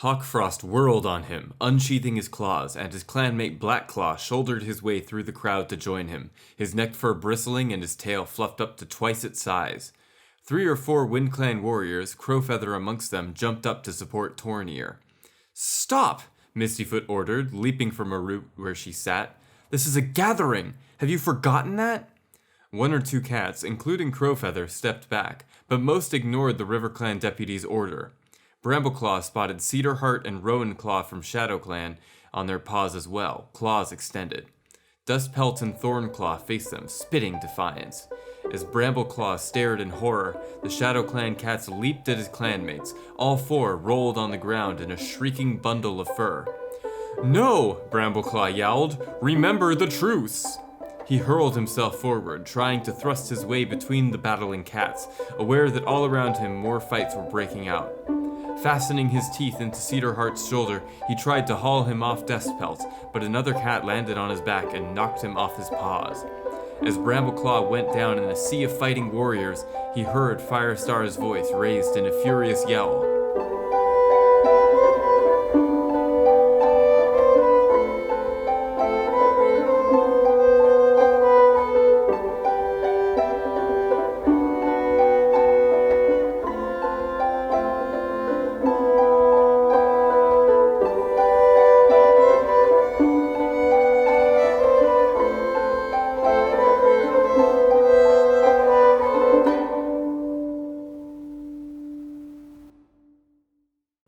Hawkfrost whirled on him, unsheathing his claws, and his clanmate Blackclaw shouldered his way through the crowd to join him, his neck fur bristling and his tail fluffed up to twice its size. 3 or 4 Windclan warriors, Crowfeather amongst them, jumped up to support Tornir. "Stop!" Mistyfoot ordered, leaping from a root where she sat. "This is a gathering! Have you forgotten that?" 1 or 2 cats, including Crowfeather, stepped back, but most ignored the Riverclan deputy's order. Brambleclaw spotted Cedarheart and Rowanclaw from Shadowclan on their paws as well, claws extended. Dustpelt and Thornclaw faced them, spitting defiance. As Brambleclaw stared in horror, the Shadowclan cats leaped at his clanmates. All 4 rolled on the ground in a shrieking bundle of fur. "No!" Brambleclaw yowled. "Remember the truce!" He hurled himself forward, trying to thrust his way between the battling cats, aware that all around him more fights were breaking out. Fastening his teeth into Cedarheart's shoulder, he tried to haul him off Dustpelt, but another cat landed on his back and knocked him off his paws. As Brambleclaw went down in a sea of fighting warriors, he heard Firestar's voice raised in a furious yell.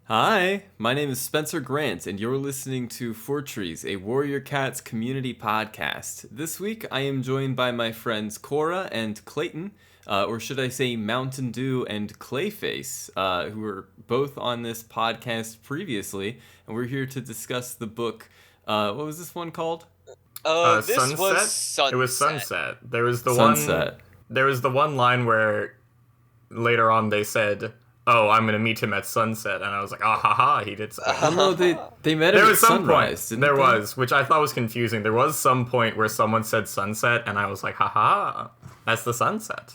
Hi, my name is Spencer Grant, and you're listening to Fourtrees, a Warrior Cats community podcast. This week, I am joined by my friends Cora and Clayton, or should I say Mountain Dew and Clayface, who were both on this podcast previously, and we're here to discuss the book. What was this one called? This Sunset? was Sunset. It was Sunset. There was the Sunset. There was the one line where later on they said, "Oh, I'm gonna meet him at sunset," and I was like, "Ah ha ha, he did." No, they met There him was at some sunrise, point. didn't There they? was, which I thought was confusing. There was some point where someone said sunset, and I was like, "Ha ha, that's the sunset."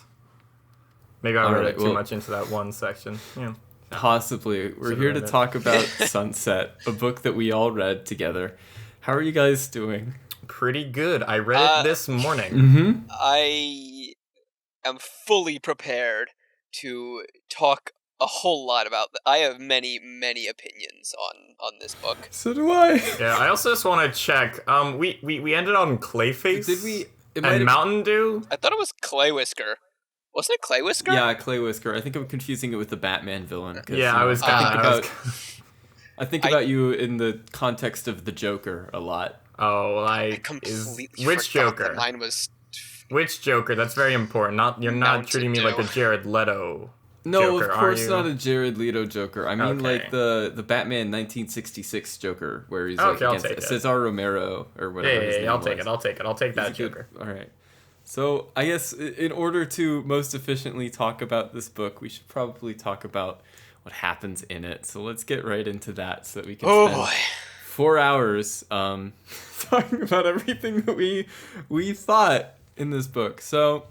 Maybe I read too much into that one section. Yeah. Possibly. We're here to talk about Sunset, a book that we all read together. How are you guys doing? Pretty good. I read it this morning. Mm-hmm. I am fully prepared to talk a whole lot about that. I have many opinions on this book. So do I. Yeah, I also just want to check. We ended on Clayface. Did we? And Mountain Dew. I thought it was Clay Whisker. Wasn't it Clay Whisker? Yeah, Clay Whisker. I think I'm confusing it with the Batman villain. Yeah, I was. I think about you in the context of the Joker a lot. Oh, I completely which forgot Joker? that mine was. Which Joker? That's very important. You're not treating me like a Jared Leto. No, Joker, of course not a Jared Leto Joker. I mean, like the Batman 1966 Joker, where he's like against Cesar Romero or whatever. Yeah, I'll take it. I'll take that Joker. All right. So I guess in order to most efficiently talk about this book, we should probably talk about what happens in it. So let's get right into that, so that we can spend 4 hours talking about everything that we thought in this book. So,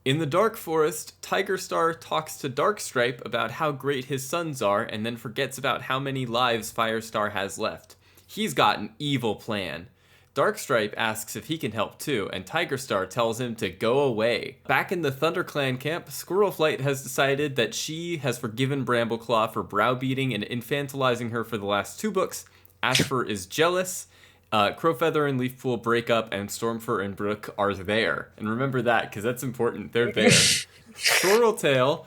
in the Dark Forest, Tigerstar talks to Darkstripe about how great his sons are, and then forgets about how many lives Firestar has left. He's got an evil plan. Darkstripe asks if he can help too, and Tigerstar tells him to go away. Back in the Thunderclan camp, Squirrelflight has decided that she has forgiven Brambleclaw for browbeating and infantilizing her for the last 2 books. Ashfur is jealous. Crowfeather and Leafpool break up, and Stormfur and Brook are there. And remember that, because that's important. They're there. Sorreltail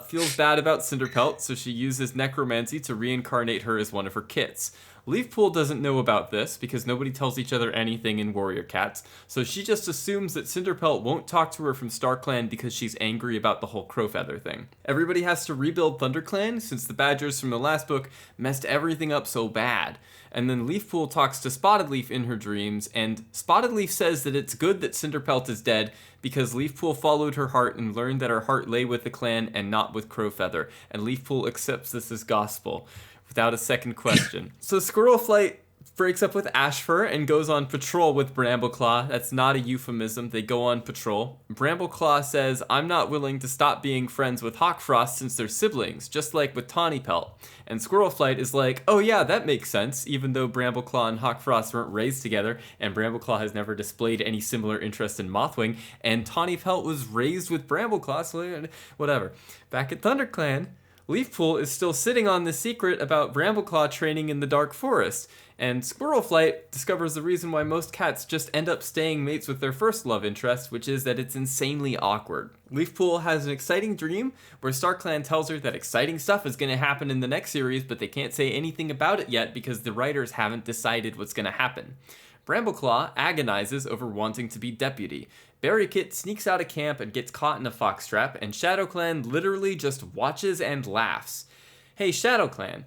feels bad about Cinderpelt, so she uses necromancy to reincarnate her as one of her kits. Leafpool doesn't know about this, because nobody tells each other anything in Warrior Cats, so she just assumes that Cinderpelt won't talk to her from Starclan because she's angry about the whole Crowfeather thing. Everybody has to rebuild Thunderclan, since the Badgers from the last book messed everything up so bad. And then Leafpool talks to Spotted Leaf in her dreams, and Spotted Leaf says that it's good that Cinderpelt is dead because Leafpool followed her heart and learned that her heart lay with the clan and not with Crowfeather, and Leafpool accepts this as gospel without a second question. So Squirrelflight breaks up with Ashfur and goes on patrol with Brambleclaw. That's not a euphemism. They go on patrol. Brambleclaw says, I'm not willing to stop being friends with Hawkfrost since they're siblings, just like with Tawny Pelt. And Squirrelflight is like, oh yeah, that makes sense, even though Brambleclaw and Hawkfrost weren't raised together, and Brambleclaw has never displayed any similar interest in Mothwing, and Tawny Pelt was raised with Brambleclaw, so whatever. Back at Thunderclan, Leafpool is still sitting on the secret about Brambleclaw training in the Dark Forest, and Squirrelflight discovers the reason why most cats just end up staying mates with their first love interest, which is that it's insanely awkward. Leafpool has an exciting dream where Starclan tells her that exciting stuff is going to happen in the next series, but they can't say anything about it yet because the writers haven't decided what's going to happen. Brambleclaw agonizes over wanting to be deputy. Berrykit sneaks out of camp and gets caught in a foxtrap, and Shadowclan literally just watches and laughs. Hey, Shadowclan,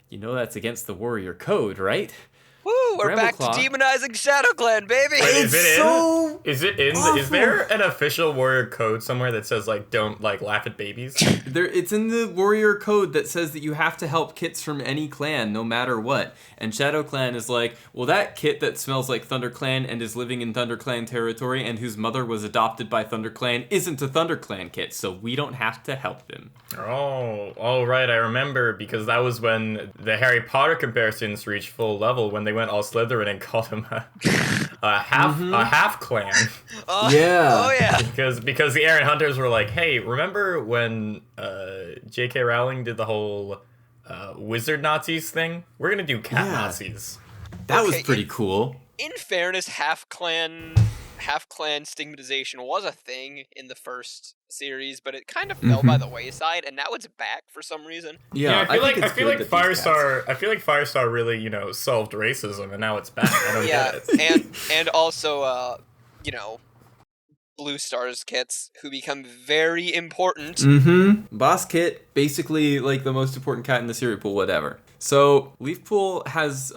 you know that's against the warrior code, right? Woo, we're back to demonizing Shadowclan, baby! Is it in? Is there an official warrior code somewhere that says, like, don't, like, laugh at babies? It's in the warrior code that says that you have to help kits from any clan, no matter what. And Shadowclan is like, well, that kit that smells like Thunderclan and is living in Thunderclan territory and whose mother was adopted by Thunderclan isn't a Thunderclan kit, so we don't have to help him. Oh, right, I remember, because that was when the Harry Potter comparisons reached full level, when they went all Slytherin and called him a half clan. Yeah. Oh yeah. Because the Erin Hunters were like, hey, remember when J.K. Rowling did the whole wizard Nazis thing? We're gonna do cat Nazis. That was pretty cool. In fairness, half clan stigmatization was a thing in the first series, but it kind of fell by the wayside, and now it's back for some reason. Yeah, I feel like Firestar really, solved racism, and now it's back. I don't get it. and also, Blue Star's kits, who become very important. Boss Kit, basically like the most important cat in the cereal pool, whatever. So Leafpool has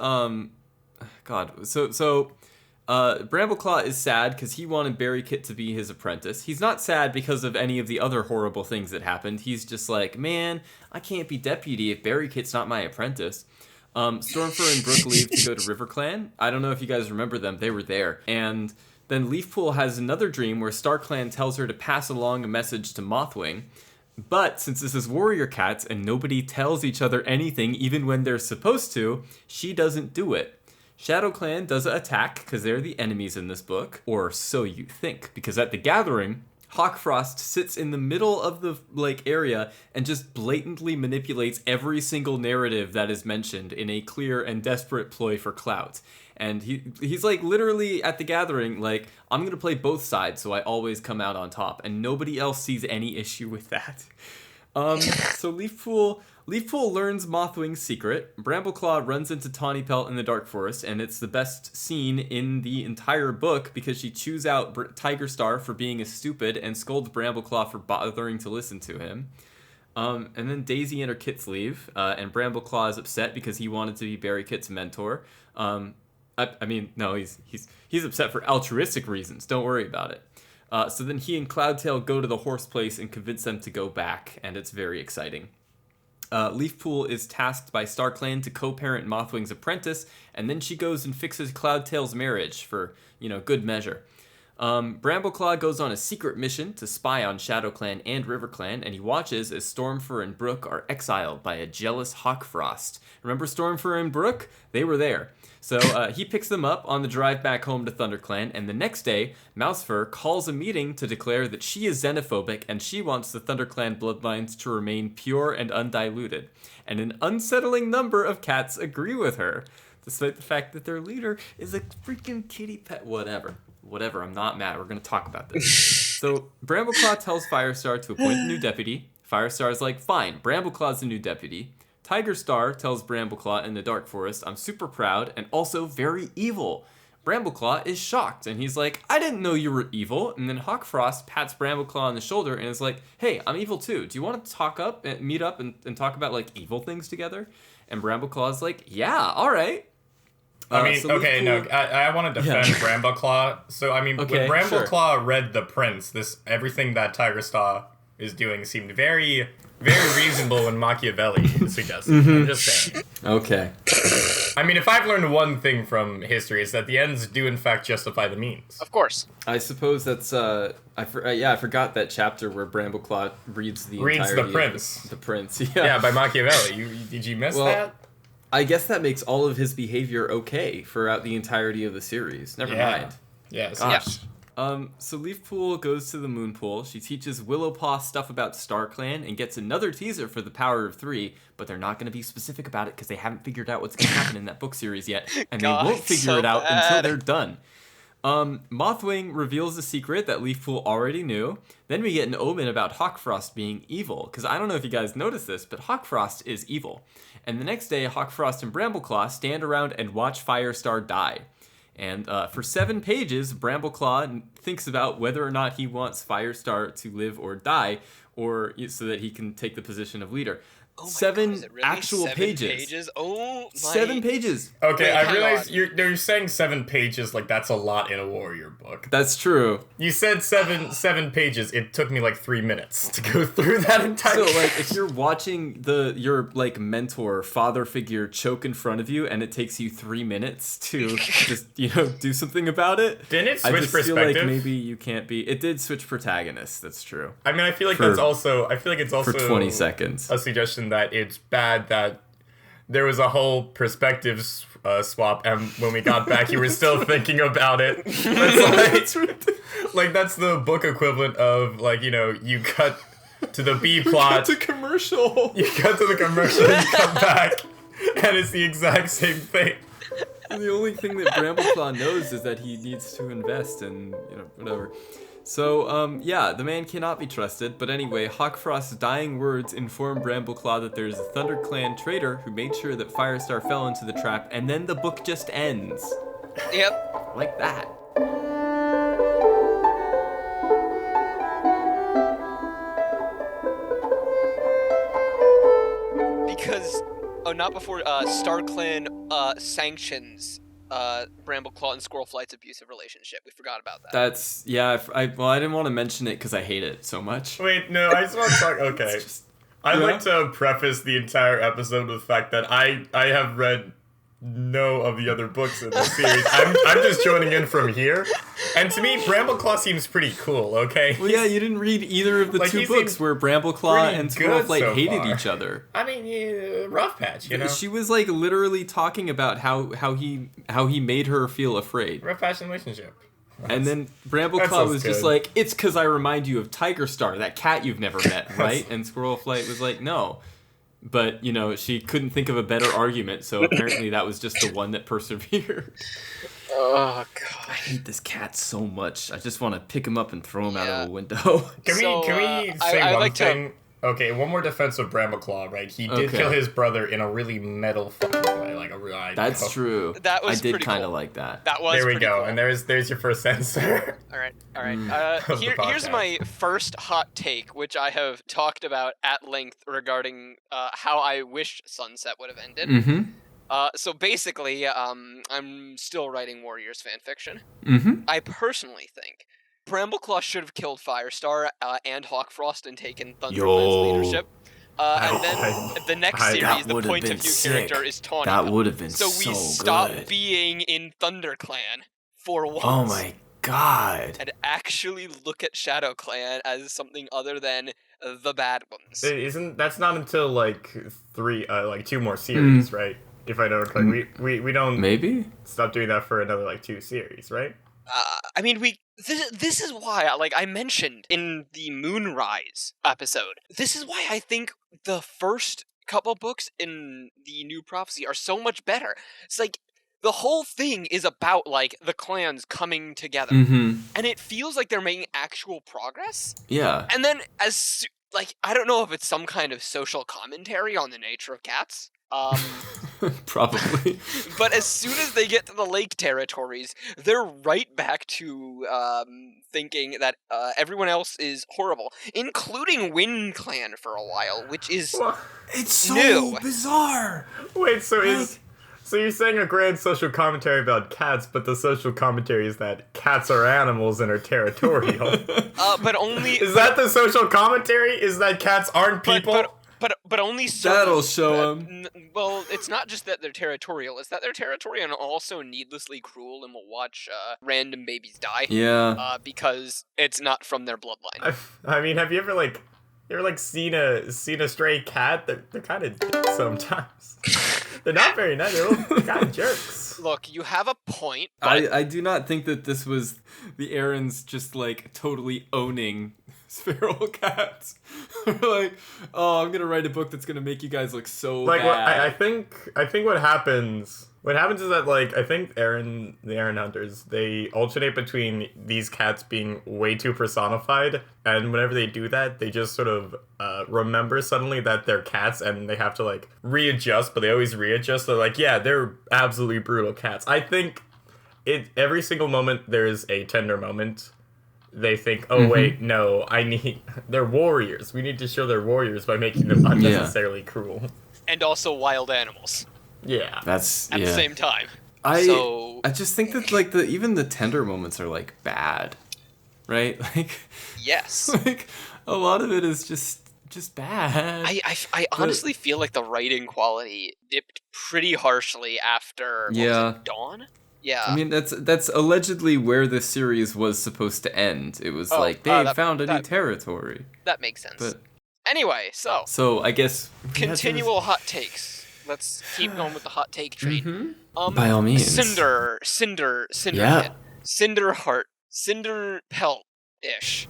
Brambleclaw is sad because he wanted Berrykit to be his apprentice. He's not sad because of any of the other horrible things that happened. He's just like, man, I can't be deputy if Berrykit's not my apprentice. Stormfur and Brook leave to go to Riverclan. I don't know if you guys remember them. They were there. And then Leafpool has another dream where Starclan tells her to pass along a message to Mothwing. But since this is warrior cats and nobody tells each other anything even when they're supposed to, she doesn't do it. Shadowclan does attack because they're the enemies in this book, or so you think, because at the gathering, Hawkfrost sits in the middle of the area and just blatantly manipulates every single narrative that is mentioned in a clear and desperate ploy for clout. And he's like literally at the gathering, like, I'm gonna play both sides so I always come out on top, and nobody else sees any issue with that. So Leafpool learns Mothwing's secret. Brambleclaw runs into Tawny Pelt in the Dark Forest, and it's the best scene in the entire book because she chews out Tigerstar for being a stupid and scolds Brambleclaw for bothering to listen to him. And then Daisy and her kits leave, and Brambleclaw is upset because he wanted to be Berrykit's mentor. No, he's upset for altruistic reasons. Don't worry about it. So then he and Cloudtail go to the horse place and convince them to go back, and it's very exciting. Leafpool is tasked by Starclan to co-parent Mothwing's apprentice, and then she goes and fixes Cloudtail's marriage for, good measure. Brambleclaw goes on a secret mission to spy on Shadowclan and Riverclan, and he watches as Stormfur and Brook are exiled by a jealous Hawkfrost. Remember Stormfur and Brook? They were there. So he picks them up on the drive back home to ThunderClan, and the next day, Mousefur calls a meeting to declare that she is xenophobic and she wants the ThunderClan bloodlines to remain pure and undiluted. And an unsettling number of cats agree with her, despite the fact that their leader is a freaking kitty pet. Whatever, I'm not mad. We're going to talk about this. So Brambleclaw tells Firestar to appoint a new deputy. Firestar's like, fine, Brambleclaw's the new deputy. Tigerstar tells Brambleclaw in the Dark Forest, I'm super proud and also very evil. Brambleclaw is shocked, and he's like, I didn't know you were evil. And then Hawkfrost pats Brambleclaw on the shoulder and is like, hey, I'm evil too. Do you want to meet up and talk about, evil things together? And Brambleclaw's like, yeah, all right. I want to defend Brambleclaw. So, when Brambleclaw read The Prince, everything that Tigerstar is doing seemed very, very reasonable when Machiavelli suggested. I'm just saying. Okay. I mean, if I've learned one thing from history, it's that the ends do in fact justify the means. Of course. I suppose that's I forgot that chapter where Brambleclaw reads the entirety The Prince. The Prince. Yeah, by Machiavelli. Did you miss that? I guess that makes all of his behavior okay throughout the entirety of the series. Never mind. Yeah. Gosh. So Leafpool goes to the Moon Pool. She teaches Willowpaw stuff about Starclan and gets another teaser for the Power of Three, but they're not going to be specific about it because they haven't figured out what's going to happen in that book series yet, and God, they won't figure it out bad. until they're done. Mothwing reveals a secret that Leafpool already knew. Then we get an omen about Hawkfrost being evil, because I don't know if you guys noticed this, but Hawkfrost is evil. And the next day, Hawkfrost and Brambleclaw stand around and watch Firestar die. And for 7 pages, Brambleclaw thinks about whether or not he wants Firestar to live or die, or so that he can take the position of leader. Oh my 7 God, is it really actual 7 pages. Oh my. 7 pages. Okay, Wait, I realize on. you're saying 7 pages like that's a lot in a warrior book. That's true. You said 7 pages. It took me like 3 minutes to go through that entire. So, like, if you're watching your like mentor, father figure choke in front of you, and it takes you 3 minutes to just do something about it, Didn't it I switch just feel perspective? like maybe you can't be. It did switch protagonists. That's true. I mean, I feel like For- that's also. I feel like it's also For 20 seconds. a suggestion that it's bad that there was a whole perspective swap, and when we got back, you were still thinking about it. That's like that's the book equivalent of like you cut to the B plot, to commercial. you cut to the commercial, and you come back, and it's the exact same thing. The only thing that Brambleclaw knows is that he needs to invest in whatever. So, the man cannot be trusted, but anyway, Hawkfrost's dying words inform Brambleclaw that there's a Thunderclan traitor who made sure that Firestar fell into the trap, and then the book just ends. Yep. Like that. Because, not before Starclan sanctions Brambleclaw and Squirrelflight's abusive relationship. We forgot about that. That's, I didn't want to mention it because I hate it so much. Wait, no, I just want to talk. Okay, I'd like to preface the entire episode with the fact that I have read no of the other books in the series. I'm just joining in from here, and to me, Brambleclaw seems pretty cool. Okay. Well, yeah, you didn't read either of the Like, two he books seems where Brambleclaw and pretty good Squirrelflight so hated far. each other. I mean, yeah, rough patch, She was like literally talking about how he made her feel afraid. rough patch relationship. And then Brambleclaw sounds was just good. like, it's because I remind you of Tiger Star, that cat you've never met, right? And Squirrelflight was like, no. But, she couldn't think of a better argument, so apparently that was just the one that persevered. Oh, God. I hate this cat so much. I just want to pick him up and throw him out of a window. Can So, we say I'd one like to- thing? Okay, one more defense of Brambleclaw, right? He did Okay. kill his brother in a really metal fucking way, like a real. That's true. That was I did pretty kind of cool. like that. That was There we pretty go, cool. and there's your first answer. All right. Of the Here's podcast. my first hot take, which I have talked about at length regarding how I wish Sunset would have ended. Mm-hmm. So basically, I'm still writing Warriors fanfiction. Mm-hmm. I personally think Brambleclaw should have killed Firestar and Hawkfrost and taken Thunderclan's leadership. And then the next that series, the would've point been of view sick. character is Tawny. That would have been So we so stop good. being in Thunderclan for once. Oh my god. And actually look at Shadowclan as something other than the bad ones. That's not until like 2 more series, right? If I know correctly, we don't Maybe? stop doing that for another 2 series, right? I mean, this is why, I mentioned in the Moonrise episode, this is why I think the first couple books in the New Prophecy are so much better. It's like, the whole thing is about, the clans coming together. Mm-hmm. And it feels like they're making actual progress. Yeah. And then, I don't know if it's some kind of social commentary on the nature of cats. Probably. But as soon as they get to the lake territories, they're right back to thinking that everyone else is horrible, including Windclan for a while, which is It's so new. bizarre. Wait, so you're saying a grand social commentary about cats, but the social commentary is that cats are animals and are territorial. but only Is that the social commentary? Is that cats aren't people? But only certain, That'll show them. Well, it's not just that they're territorial; it's that they're territorial and also needlessly cruel, and will watch random babies die. Yeah. Because it's not from their bloodline. I mean, have you ever seen a stray cat? They're kind of dicks sometimes. They're not very nice. They're kind of jerks. Look, you have a point. But I do not think that this was the Erins just like totally owning feral cats. Like, oh, I'm gonna write a book that's gonna make you guys look so like bad. I think what happens is that like I think the Erin Hunters, they alternate between these cats being way too personified, and whenever they do that, they just sort of remember suddenly that they're cats and they have to like readjust, but they always readjust. They're like, yeah, they're absolutely brutal cats. I think every single moment there is a tender moment. They think, oh wait, no, they're warriors. We need to show they're warriors by making them unnecessarily cruel. And also wild animals. Yeah. That's at the same time. I just think that like even the tender moments are like bad. Right? Like yes. Like a lot of it is just bad. I honestly feel like the writing quality dipped pretty harshly after what was it, Dawn? Yeah. I mean, that's allegedly where this series was supposed to end. It was like they found a new territory. That makes sense. But anyway, so I guess continual hot takes. Let's keep going with the hot take train. Mm-hmm. By all means. Cinder yeah. Kit, Cinder Heart, Cinder Pelt ish.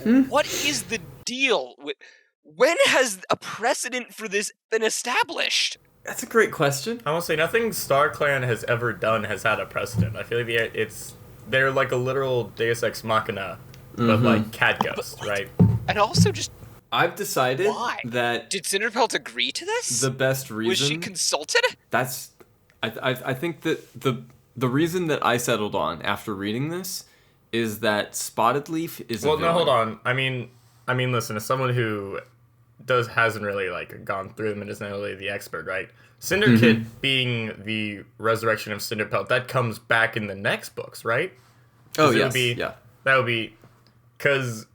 What is the deal with? When has a precedent for this been established? That's a great question. I will say nothing Starclan has ever done has had a precedent. I feel like they're like a literal Deus Ex Machina, but like cat ghost, right? And also just I've decided that did Cinderpelt agree to this? The best reason was she consulted? That's I think that the reason that I settled on after reading this is that Spotted Leaf is well. No, hold on. I mean, listen, as someone who hasn't really like gone through them and isn't really the expert, right? Cinder Kit being the resurrection of Cinderpelt, that comes back in the next books, right? Oh yes, yeah. That would be, because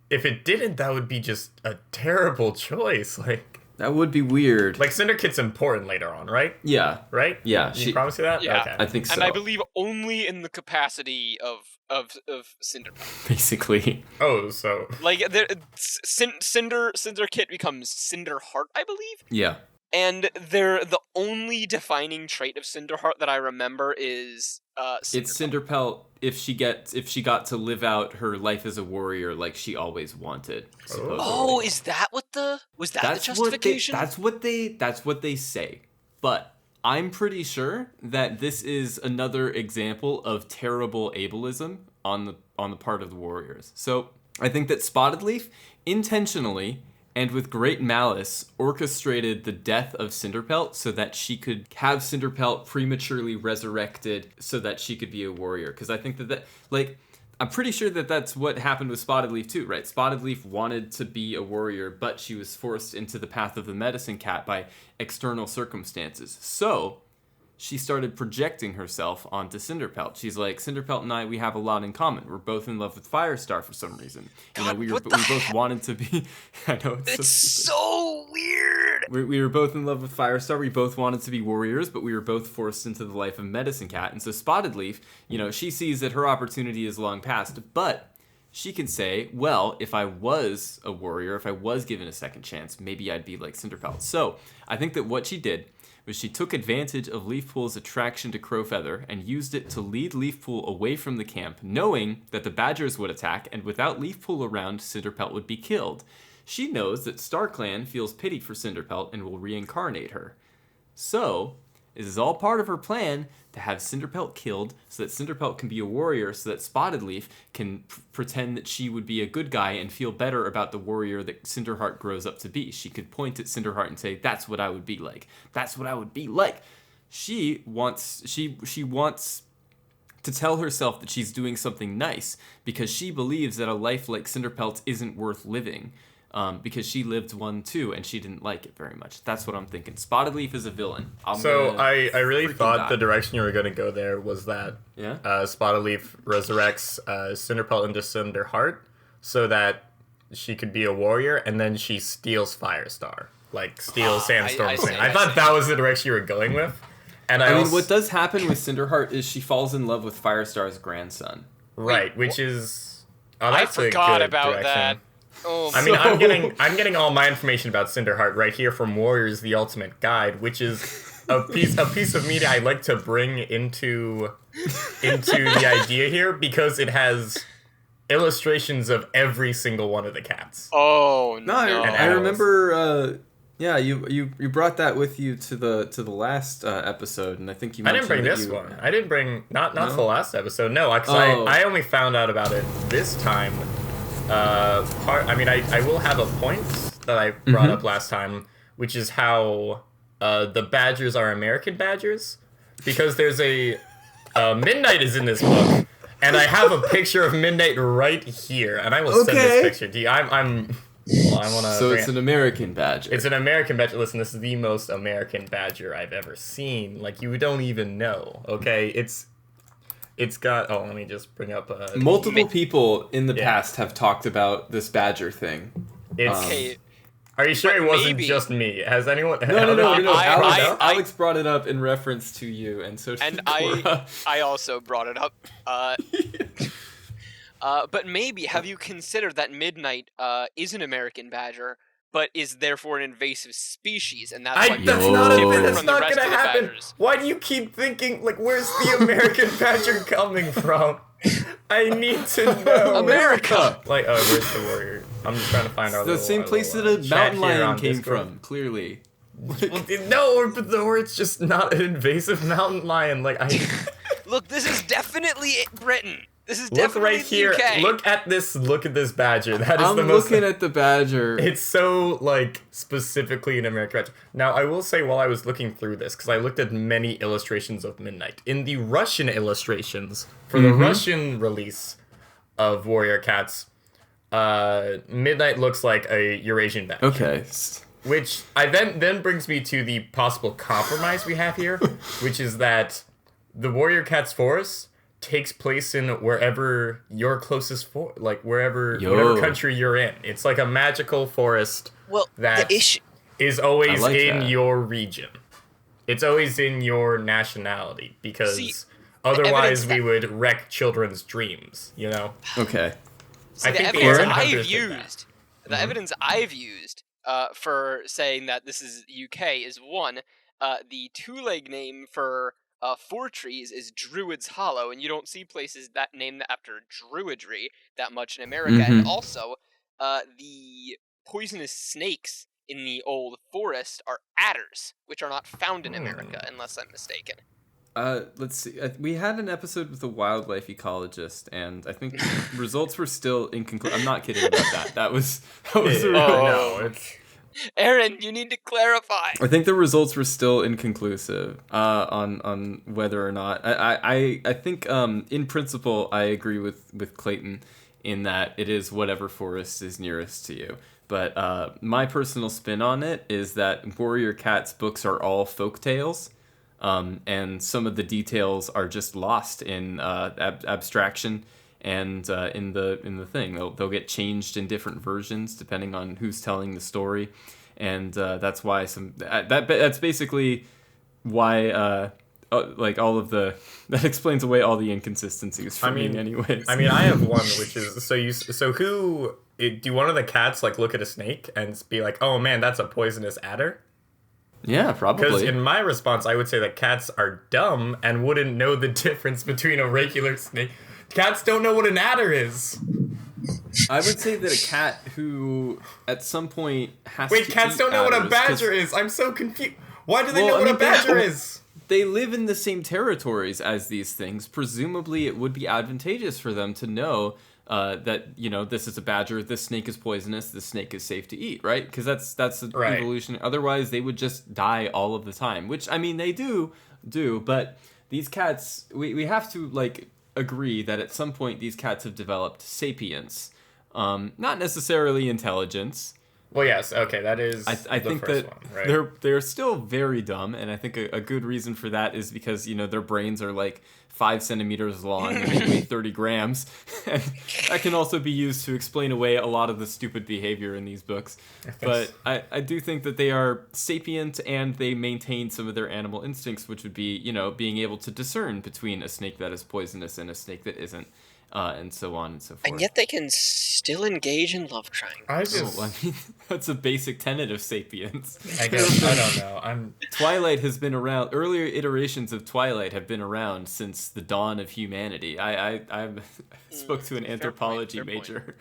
if it didn't, that would be just a terrible choice. Like that would be weird. Like Cinder Kit's important later on, right? Yeah. Right? Yeah. You promise you that? Yeah. Okay. I think so. And I believe only in the capacity of Cinderpelt. Basically. Oh, so like Cinder Kit becomes Cinder Heart, I believe. Yeah. And the only defining trait of Cinderheart that I remember is it's Cinderpelt if she got to live out her life as a warrior like she always wanted. Supposedly. Oh, is that the justification? That's what they say. But I'm pretty sure that this is another example of terrible ableism on the part of the warriors. So I think that Spotted Leaf intentionally and with great malice orchestrated the death of Cinderpelt so that she could have Cinderpelt prematurely resurrected so that she could be a warrior. Because I think that like, I'm pretty sure that that's what happened with Spotted Leaf too, right? Spotted Leaf wanted to be a warrior, but she was forced into the path of the medicine cat by external circumstances. So she started projecting herself onto Cinderpelt. She's like, Cinderpelt and I, we have a lot in common. We're both in love with Firestar for some reason. God, we both wanted to be. I know it's so weird. We were both in love with Firestar. We both wanted to be warriors, but we were both forced into the life of Medicine Cat. And so Spotted Leaf, she sees that her opportunity is long past, but she can say, well, if I was a warrior, if I was given a second chance, maybe I'd be like Cinderpelt. So I think that what she did was she took advantage of Leafpool's attraction to Crowfeather and used it to lead Leafpool away from the camp, knowing that the Badgers would attack, and without Leafpool around, Cinderpelt would be killed. She knows that Starclan feels pity for Cinderpelt and will reincarnate her. So, this is all part of her plan to have Cinderpelt killed so that Cinderpelt can be a warrior so that Spotted Leaf can pretend that she would be a good guy and feel better about the warrior that Cinderheart grows up to be. She could point at Cinderheart and say, that's what I would be like. That's what I would be like. She wants to tell herself that she's doing something nice because she believes that a life like Cinderpelt's isn't worth living. Because she lived one too, and she didn't like it very much. That's what I'm thinking. Spotted Leaf is a villain. I really thought the direction you were going to go there was that Spotted Leaf resurrects Cinderpelt into Cinderheart, so that she could be a warrior, and then she steals Firestar. Like, steals Sandstorm's name. I thought see. that was the direction you were going with. And I mean, what does happen with Cinderheart is she falls in love with Firestar's grandson. Right, which is... Oh, I that's a forgot good about direction. that. Oh, I mean, I'm getting all my information about Cinderheart right here from Warriors: The Ultimate Guide, which is a piece of media I like to bring into the idea here because it has illustrations of every single one of the cats. Oh no! I remember. Yeah, you brought that with you to the last episode, and I think you. I didn't bring this one. I didn't bring not to the last episode. No, because I only found out about it this time. I will have a point that I brought up last time, which is how the badgers are American badgers, because there's a Midnight is in this book, and I have a picture of Midnight right here, and I will send this picture to you. So it's an American badger. It's an American badger. Listen, this is the most American badger I've ever seen. Like, you don't even know. Okay, it's got. Oh, let me just bring up. Multiple people in the past have talked about this badger thing. Are you sure it wasn't just me? Has anyone? No. Alex brought it up in reference to you, and so did Cora. I also brought it up. But maybe have you considered that Midnight is an American badger, but is therefore an invasive species, and that's why that's not gonna happen. Badgers. Why do you keep thinking, like, where's the American badger coming from? I need to know. America! Like, where's the warrior? I'm just trying to find the same place that a mountain lion came from, clearly. Or it's just not an invasive mountain lion. Like, Look, this is definitely Britain. This is look definitely right here. UK. Look at this badger. That is I'm the most. looking at the badger. It's so, like, specifically an American badger. Now, I will say, while I was looking through this, because I looked at many illustrations of Midnight, in the Russian illustrations for the Russian release of Warrior Cats, Midnight looks like a Eurasian badger. Okay. Which then brings me to the possible compromise we have here, which is that the Warrior Cats forest takes place in wherever your closest whatever country you're in. It's like a magical forest that is always your region. It's always in your nationality, because otherwise we would wreck children's dreams, you know? Okay. I think the evidence I've used for saying that this is UK is one, the two-leg name for Fourtrees is Druid's Hollow, and you don't see places that named after druidry that much in America. And also, the poisonous snakes in the old forest are adders, which are not found in America, unless I'm mistaken. Let's see. We had an episode with a wildlife ecologist, and I think results were still inconclusive. I'm not kidding about that. That was Erin, you need to clarify. I think the results were still inconclusive on whether or not. I think in principle I agree with Clayton in that it is whatever forest is nearest to you. But my personal spin on it is that Warrior Cats books are all folk tales, and some of the details are just lost in abstraction. And in the thing, they'll get changed in different versions depending on who's telling the story, and that's why that's basically why like all of that explains away all the inconsistencies for me, anyways. I mean, I have one, which is do one of the cats like look at a snake and be like, "Oh man, that's a poisonous adder"? Yeah, probably. Because in my response, I would say that cats are dumb and wouldn't know the difference between a regular snake. Cats don't know what an adder is. I would say that a cat who at some point has Wait, to cats eat don't know what a adders, badger is. I'm so confused. Why do they know what a badger is? They live in the same territories as these things. Presumably, it would be advantageous for them to know that, you know, this is a badger, this snake is poisonous, this snake is safe to eat, right? Because that's the evolution. Otherwise, they would just die all of the time, which, I mean, they do, but these cats, we have to, like, agree that at some point these cats have developed sapience. Not necessarily intelligence, Well, yes, okay, that is I the think first that one, right? they're still very dumb, and I think a good reason for that is because, you know, their brains are like 5 centimeters long and they weigh 30 grams. And that can also be used to explain away a lot of the stupid behavior in these books. But I do think that they are sapient and they maintain some of their animal instincts, which would be, you know, being able to discern between a snake that is poisonous and a snake that isn't. And so on and so forth. And yet they can still engage in love triangles. I mean, that's a basic tenet of sapience. I guess, I don't know. Twilight has been around. Earlier iterations of Twilight have been around since the dawn of humanity. I spoke to an anthropology major.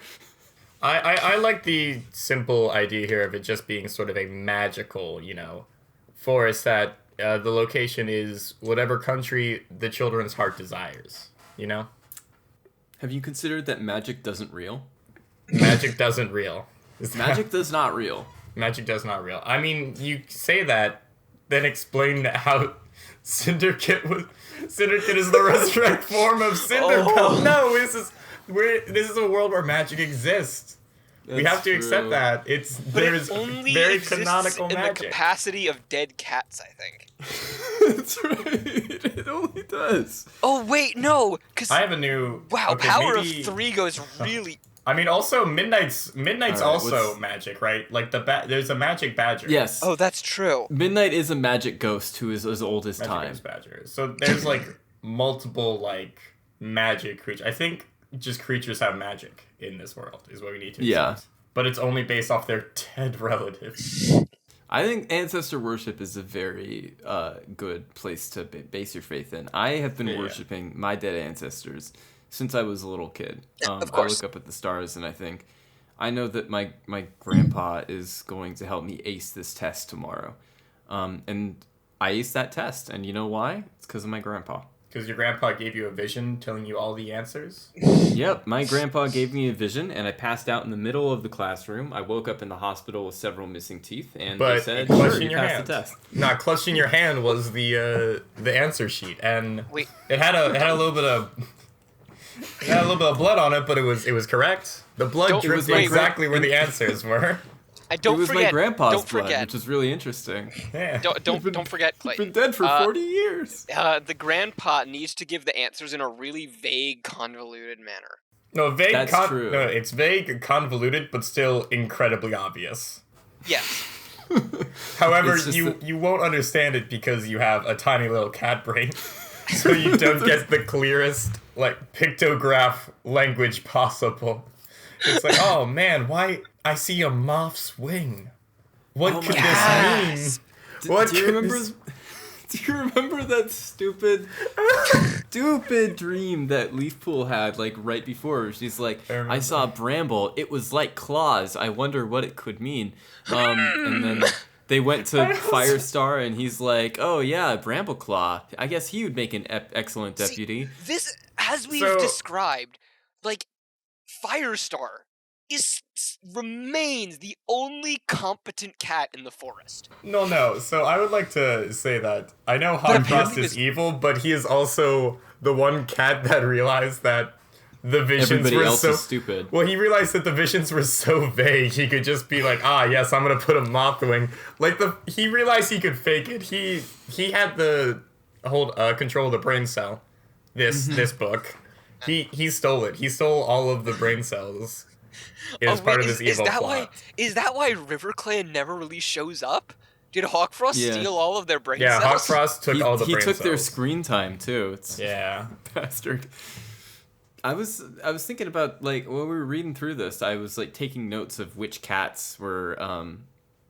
I like the simple idea here of it just being sort of a magical, you know, forest that the location is whatever country the children's heart desires, you know? Have you considered that magic doesn't real? Magic doesn't real. Magic does not real. Magic does not real. I mean, you say that, then explain how Syndicate is the resurrect form of Syndicate. Oh. No, this is a world where magic exists. We have to accept that. There's only very exists canonical in magic. the capacity of dead cats, I think. That's right. It only does. Oh wait, no, because I have a new. wow, okay, Power maybe- of 3 goes really. I mean, also Midnight's Alright, also magic, right? Like there's a magic badger. Yes. Oh, that's true. Midnight is a magic ghost who is as old as Magic time. ghost badger. So there's like multiple like magic creatures. I think just creatures have magic in this world is what we need to accept. Yeah. But it's only based off their dead relatives. I think ancestor worship is a very good place to base your faith in. I have been worshiping my dead ancestors since I was a little kid. Of I course. look up at the stars and I think, I know that my grandpa is going to help me ace this test tomorrow. And I aced that test. And you know why? It's because of my grandpa. Because your grandpa gave you a vision telling you all the answers? Yep, my grandpa gave me a vision, and I passed out in the middle of the classroom. I woke up in the hospital with several missing teeth, and they But said, clutching sure, you your passed hand. the test. Not clutching your hand was the answer sheet, and Wait. it had a little bit of blood on it, but it was correct. The blood Don't- dripped wait, exactly where the answers were. I don't It was forget. my grandpa's don't blood, forget. which is really interesting. Yeah. Don't forget, He's Clayton. been dead for 40 years. The grandpa needs to give the answers in a really vague, convoluted manner. No, vague. That's true. No, it's vague, convoluted, but still incredibly obvious. Yes. However, It's just you won't understand it because you have a tiny little cat brain, so you don't get the clearest like pictograph language possible. It's like, oh man, why I see a moth's wing? What Oh could my this mean? What Do you could remember? this- Do you remember that stupid dream that Leafpool had like right before? She's like, I saw a bramble. It was like claws. I wonder what it could mean. And then they went to Firestar, and he's like, oh yeah, Brambleclaw. I guess he would make an excellent deputy. See, this, as we've So- described, like, Firestar remains the only competent cat in the forest. No. So I would like to say that I know But Hogfrost apparently is this- evil, but he is also the one cat that realized that the visions Everybody were else so is stupid. Well, he realized that the visions were so vague. He could just be like, yes, I'm gonna put a moth wing. Like he realized he could fake it. He had the hold control of the brain cell. This book, he stole it. He stole all of the brain cells. It was part of this evil plot. Is that why Riverclan never really shows up? Did Hawkfrost Yeah. steal all of their brain Yeah, cells? Hawkfrost took all the He brain took cells. their screen time too. It's Yeah. bastard. I was thinking about, like, when we were reading through this, I was like taking notes of which cats were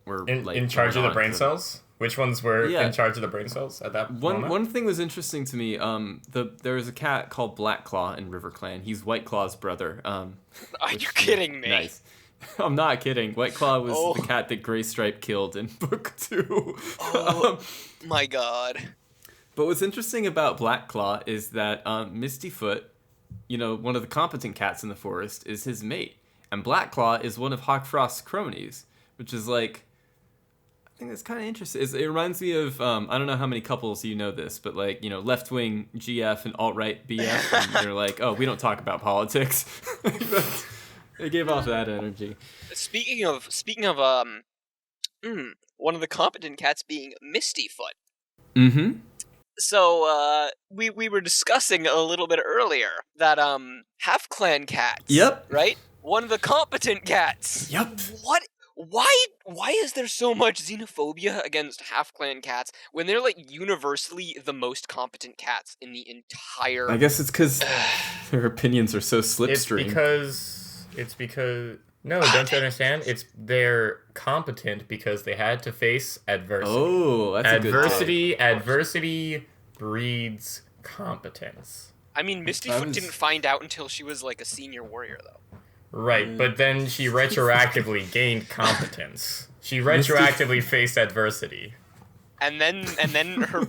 like In charge of going the brain on. cells? Which ones were Yeah. in charge of the brain cells at that moment? One thing was interesting to me. There was a cat called Blackclaw in Riverclan. He's White Claw's brother. Are which you is kidding me? Nice. I'm not kidding. White Claw was Oh. the cat that Grey Stripe killed in book 2. Oh, my god. But what's interesting about Blackclaw is that Mistyfoot, you know, one of the competent cats in the forest, is his mate. And Blackclaw is one of Hawkfrost's cronies, which is like, I think that's kind of interesting. It reminds me of, I don't know how many couples you know this, but like, you know, left-wing GF and alt-right BF, and they're like, oh, we don't talk about politics. They gave off that energy. Speaking of one of the competent cats being Mistyfoot. Mm-hmm. So, we were discussing a little bit earlier that, half-clan cats. Yep. Right? One of the competent cats. Yep. What? Why is there so much xenophobia against half-clan cats when they're, like, universally the most competent cats in the entire... I guess it's because their opinions are so slipstream. It's because... No, don't you understand? They're competent because they had to face adversity. Oh, that's a good point. Adversity breeds competence. I mean, Mistyfoot didn't find out until she was, like, a senior warrior, though. Right, but then she retroactively gained competence. She retroactively faced adversity. And then her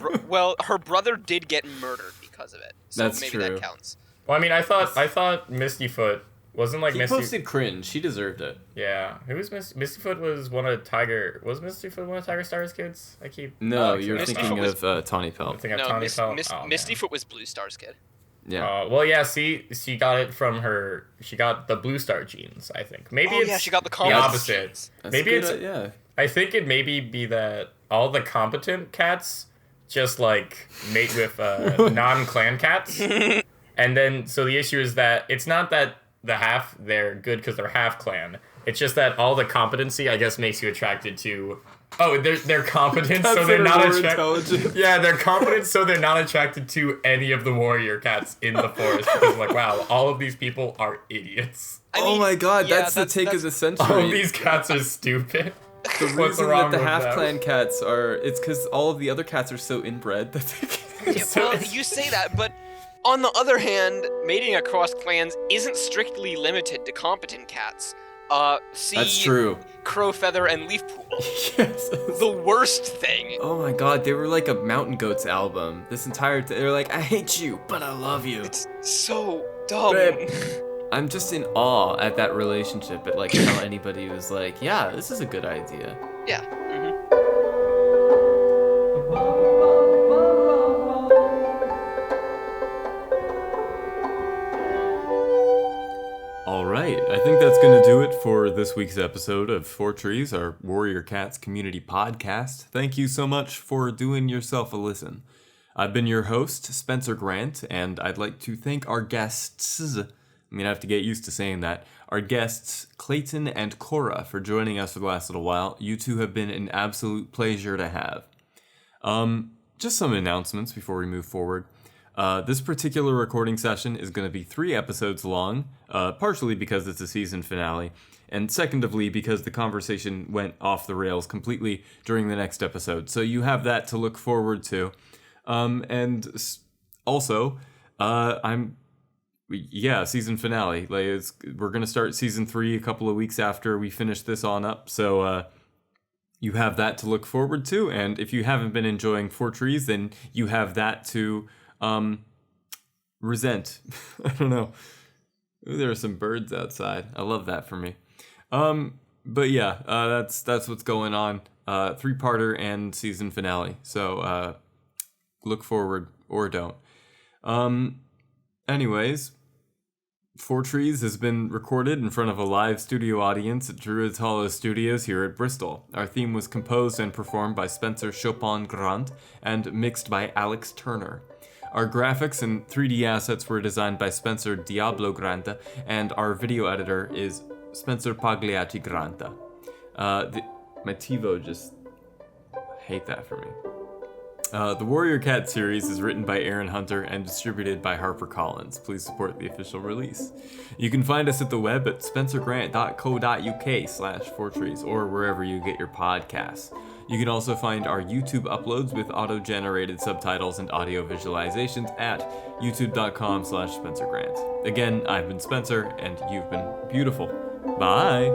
brother did get murdered because of it. So That's maybe true. that counts. Well, I mean, I thought Mistyfoot wasn't like He posted cringe. She deserved it. Yeah, who was Mistyfoot? Was Mistyfoot one of Tiger Star's kids? No, you're Mistyfoot thinking was... of Tawny Pelt. Mistyfoot was Blue Star's kid. Yeah. Well, yeah. See, she got it from her. She got the Blue Star genes, I think. Maybe it's she got the opposite. Maybe it's yeah. I think it maybe be that all the competent cats just like mate with non-clan cats, and then so the issue is that it's not that they're good because they're half clan. It's just that all the competency, I guess, makes you attracted to. Oh, they're competent, so they're not attracted. Yeah, they're competent, so they're not attracted to any of the warrior cats in the forest. Because like, wow, all of these people are idiots. Oh my god, that's the take of the century. All of these cats are stupid. The reason that the half-clan cats are, it's because all of the other cats are so inbred that they can't. Well, you say that, but on the other hand, mating across clans isn't strictly limited to competent cats. See That's true. Crowfeather and Leafpool. Yes. The worst thing. Oh my god, they were like a Mountain Goats album. This entire they're like, I hate you, but I love you. It's so dumb. Babe, I'm just in awe at that relationship, at like how anybody was like, yeah, this is a good idea. Yeah. Alright, I think that's going to do it for this week's episode of Fourtrees, our Warrior Cats community podcast. Thank you so much for doing yourself a listen. I've been your host, Spencer Grant, and I'd like to thank our guests, I'm going to have to get used to saying that, our guests Clayton and Cora for joining us for the last little while. You two have been an absolute pleasure to have. Just some announcements before we move forward. This particular recording session is going to be 3 episodes long, partially because it's a season finale, and secondly because the conversation went off the rails completely during the next episode. So you have that to look forward to. And also, season finale. We're going to start season 3 a couple of weeks after we finish this on up. So you have that to look forward to. And if you haven't been enjoying Fourtrees, then you have that to resent. I don't know. Ooh, there are some birds outside. I love that for me. But yeah, that's what's going on. 3-parter and season finale. So look forward or don't. Anyways, Fourtrees has been recorded in front of a live studio audience at Druids Hollow Studios here at Bristol. Our theme was composed and performed by Spencer Chopin Grant and mixed by Alex Turner. Our graphics and 3D assets were designed by Spencer Diablo Granta, and our video editor is Spencer Pagliacci Granta. My TiVo just hate that for me. The Warrior Cat series is written by Erin Hunter and distributed by HarperCollins. Please support the official release. You can find us at the web at spencergrant.co.uk/Fourtrees or wherever you get your podcasts. You can also find our YouTube uploads with auto-generated subtitles and audio visualizations at youtube.com/SpencerGrant. Again, I've been Spencer, and you've been beautiful. Bye!